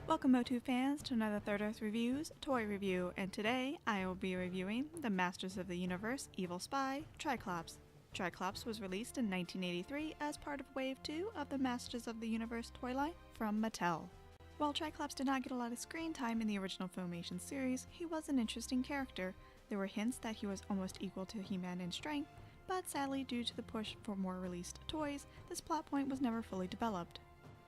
Welcome MOTU fans to another Third Earth Reviews toy review, and today I will be reviewing the Masters of the Universe Evil Spy, Tri-Klops. Tri-Klops was released in 1983 as part of Wave 2 of the Masters of the Universe toy line from Mattel. While Tri-Klops did not get a lot of screen time in the original Filmation series, he was an interesting character. There were hints that he was almost equal to He-Man in strength, but sadly due to the push for more released toys, this plot point was never fully developed.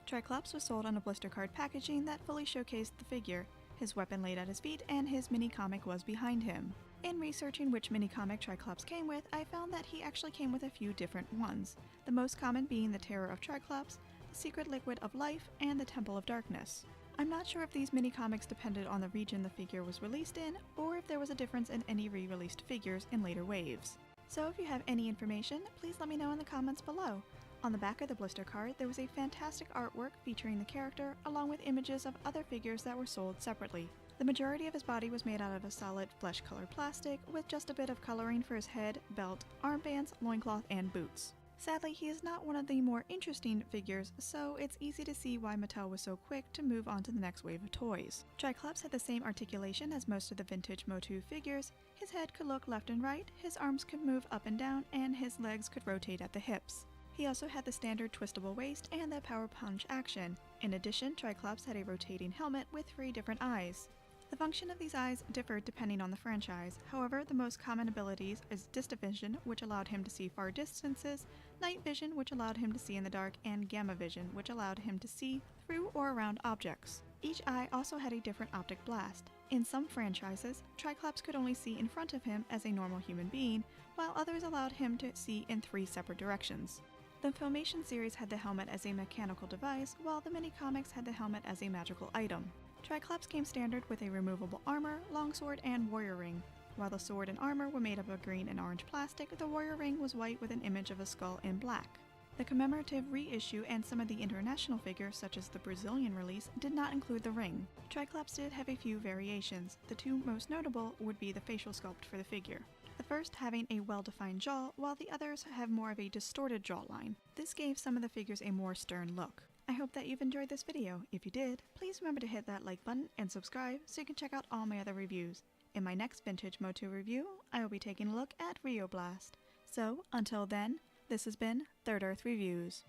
Tri-Klops was sold on a blister card packaging that fully showcased the figure, his weapon laid at his feet, and his mini-comic was behind him. In researching which mini-comic Tri-Klops came with, I found that he actually came with a few different ones, the most common being the Terror of Tri-Klops, the Secret Liquid of Life, and the Temple of Darkness. I'm not sure if these mini-comics depended on the region the figure was released in, or if there was a difference in any re-released figures in later waves. So if you have any information, please let me know in the comments below. On the back of the blister card, there was a fantastic artwork featuring the character, along with images of other figures that were sold separately. The majority of his body was made out of a solid flesh-colored plastic, with just a bit of coloring for his head, belt, armbands, loincloth, and boots. Sadly, he is not one of the more interesting figures, so it's easy to see why Mattel was so quick to move on to the next wave of toys. Tri-Klops had the same articulation as most of the vintage MOTU figures. His head could look left and right, his arms could move up and down, and his legs could rotate at the hips. He also had the standard twistable waist and the power punch action. In addition, Tri-Klops had a rotating helmet with 3 different eyes. The function of these eyes differed depending on the franchise. However, the most common abilities is Distavision, which allowed him to see far distances, Night Vision, which allowed him to see in the dark, and Gamma Vision, which allowed him to see through or around objects. Each eye also had a different optic blast. In some franchises, Tri-Klops could only see in front of him as a normal human being, while others allowed him to see in 3 separate directions. The Filmation series had the helmet as a mechanical device, while the mini-comics had the helmet as a magical item. Tri-Klops came standard with a removable armor, longsword, and warrior ring. While the sword and armor were made up of green and orange plastic, the warrior ring was white with an image of a skull in black. The commemorative reissue and some of the international figures, such as the Brazilian release, did not include the ring. Tri-Klops did have a few variations. The 2 most notable would be the facial sculpt for the figure. The first having a well-defined jaw, while the others have more of a distorted jawline. This gave some of the figures a more stern look. I hope that you've enjoyed this video. If you did, please remember to hit that like button and subscribe so you can check out all my other reviews. In my next vintage MOTU review, I will be taking a look at Rio Blast. So, until then, this has been Third Earth Reviews.